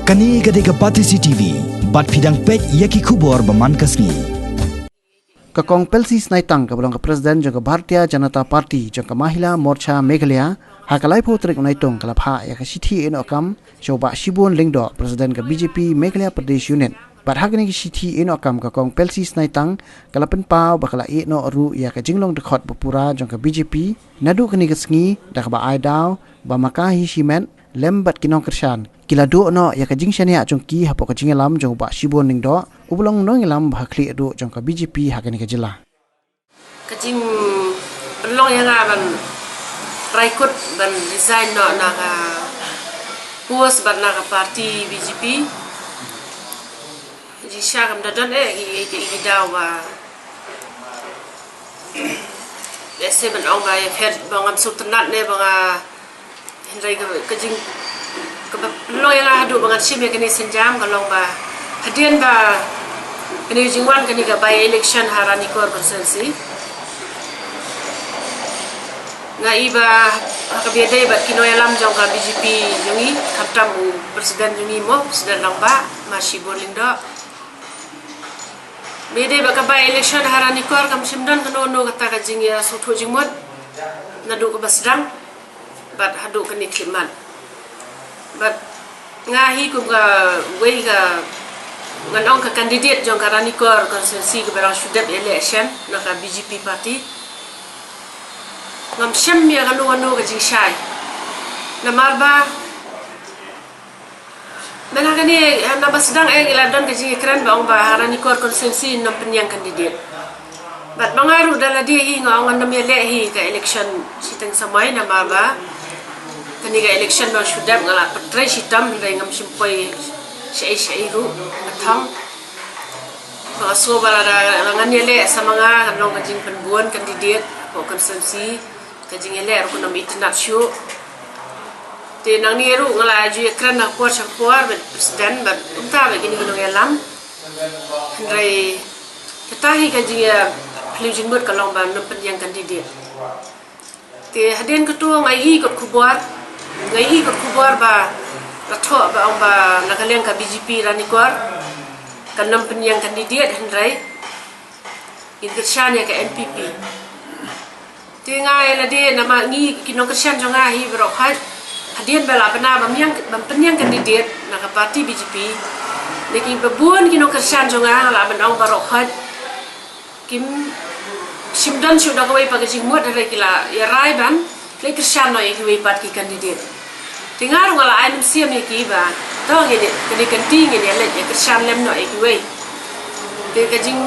Kani gadega Pati CCTV, bat pidang pek yaki kubor baman kasni. Kakong Pelsi Snaitang kabalong ka Presiden jangka Bharatiya Janata Party jangka Mahila Morcha Meghalaya hakalai potrik unaitung kalapha yaka sithi enokam coba Shibun Lingdo Presiden ka BJP Meghalaya Pradesh Unit. Bat hagani ki sithi enokam kakong Pelsi Snaitang kalapen pau bakala no ru yaka jinglong dekhot bapura jangka BJP nadu kani kasngi dakba aidaw bamakahi simen lembat kinong kersan kila do no ya kajing shania jongki hapo kajing lam jong ba Shibun Lingdo ubulong no ngilam bahkli do jong ka BJP hakani kajila kajing long yang aban raikut ban design no na ka puas ban na ka parti BJP ji syagam dadan i daw ba ese ban ong ba fet bangam sultanat ne banga hendrai kajing lo yang adu bangat sim ya kini senjam kalau ba hadian ba kini jingwan kini ga by election harani kor konsensi nga iba kabede ba kino yalam jong ka BJP jungi kaptam presiden jungi mo presiden lamba masih boling do bede ba ka by election harani kor kam simdan kano no kata ka jingya sutho jingmot nadu ka basdang bat hadu kini kliman but ngahi ku ga wei ga nganong ka candidate jong karani kor konsensi ke barang sudep election na ka BJP party ngam syam ya kanu anu ka jing syai na marba mena kani na basdang iladon ka jing kran ba ong ba harani kor konsensi nam penyang candidate but mangaru dala dia hi ngong andam ele hi ka election siteng samai na marba kani ga election ba sudap ngala patrai sitam dai ngam simpoi syai ru athang ba so bala da ngan ele samanga nong kajing penbuan kandidat ko konsensi kajing ele ru kunam itinat syu te nang ni ru ngala ju ekran na por sakpor presiden ba unta ba gini nong elam dai ketahi kajing ya pelujin bot kalong ba no penyang kandidat te hadin ketua ngai kot kubuat ngai ko kubar ba ratho ba ong ba nakaleng ka BJP ranikor kanam penyang kandidat hendrai ingkershan ya ka NPP tingai la de nama ngi kinong kershan jonga hi bro khat hadien bala bana bam penyang kandidat na ka parti BJP lekin babun kinong kershan jonga la ban ong baro khat kim simdan sudah kawai pagajing mot hari kila ya rai ban le kershan no iki pat ki kandidat tingar ngala ainum siam iki ba to ngene kini kanting ngene le kershan lem no iki we te kajing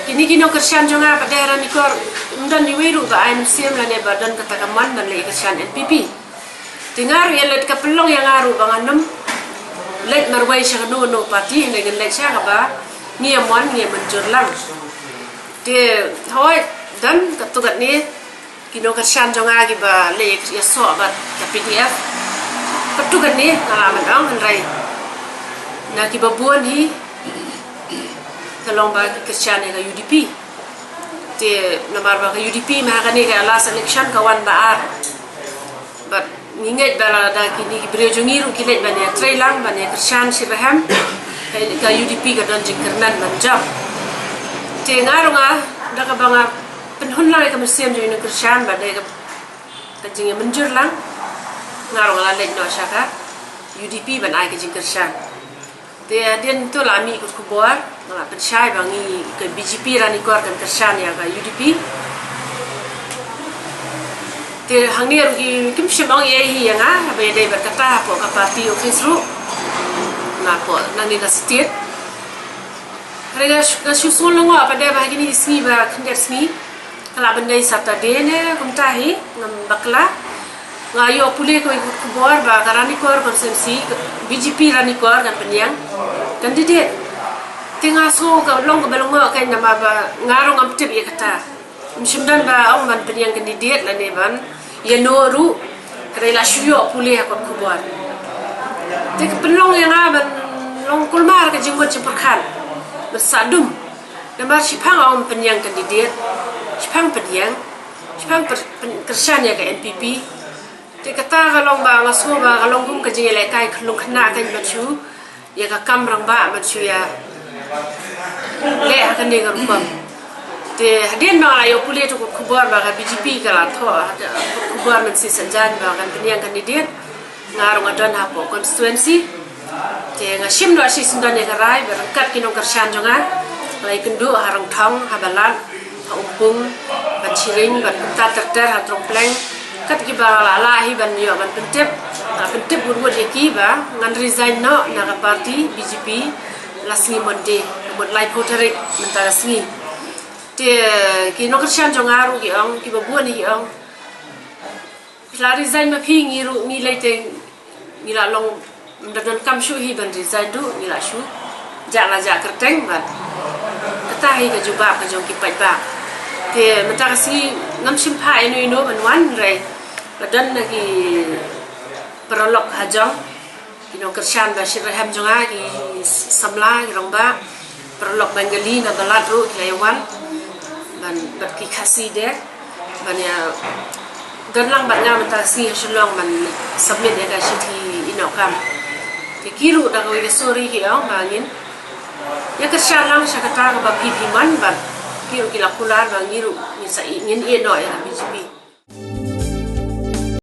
kini kershan jonga padera nikor undan ni weru ba ainum siam la ne badan kata kaman dan le kershan NPP tingar ele ka pelong yang aru banganum let marwai sha no parti ne gen le sha ba ni amon ni menjur lang te thôi dan katugat ni kino kershan jonga gi ba le ya so ba ka PDF katugat ni ngalaman ang hendrai na ki babuan hi kalong ba kershan ga UDP te namar ba ka UDP ma ka ni ga last election kawan ba but ninget bala da kini brejungi ru kilet ba ne trailang ba ne kershan siraham ka UDP ga don jingkernan manjam te ngarunga da ka banga penhun lang ka musim jo ina kershan ba de ka jing menjur lang ngarunga la lek no syaka UDP ban ai ka jing kershan te den to lami ku kubor ngala pensyai bangi ke BJP rani kor kan kershan ya ka UDP te hangni ru ki kim shimong ye hi ya nga ba de berkata po ka parti office ru na po nang ni state Rega susul longo apa dia bahagi ni sini ba kinder sini kala bendai Saturday ne kumtahi ngam bakla ngayo pule ko ikut kubor ba karani kor konsensi BJP rani kor kan penyang kandidat tinga so ka long ka belongo kai nama ba ngarong am tip ya kata msimdan ba ong ban penyang kandidat la ne ban ya noru krela shuyo pule ko kubor tik pelong yang ban long kulmar ka jinggot cepakan bersadum namar sipang om penyang kandidat sipang penyang sipang kershan ya ke NPP Ti kata galong ba ngaso ba galong kum ka jingele kai khulung khna kan machu ya ka kam rang ba machu ya le ha ne ga rupam te hadin ma ayo puli to khubor ba ka BJP ka la tho khubor man si sanjan ba kan piniang candidate ngarong adon ha po constituency te ngashim no si sundan ne garai berangkat kinong kershan jonga lai kendu harang thong habalat ha umpung ban chiring ban ta ter ha trong pleng kat ki ba la hi ban yo ban pentep bur ki ba ngan resign no na ka party BJP lasni monde mod lai potarik mentara sni te ki no kershan jonga ru ki ong ki ba buan hi ong la resign ma phi ngi ru ni lai te ni la long dan kam shu hi ban resign du ni la shu ja kerteng ban kata hi ka juba ka jong ki pai ba te mentara sni ngam sim pha eno ban wan re dan lagi perolok hajong kino kershan ba shiraham jonga ki samla ki rongba perolok bengali na balat ru lewan ban bat ki khasi de ban ya dan lang bat nga mentara sni shlong man submit ya ka shithi inokam te kiru da ko sorry ki ong bangin ya kershan lang syakata ba pipi man ba kiru ki lakular bangiru ni sa ingin no ya BJP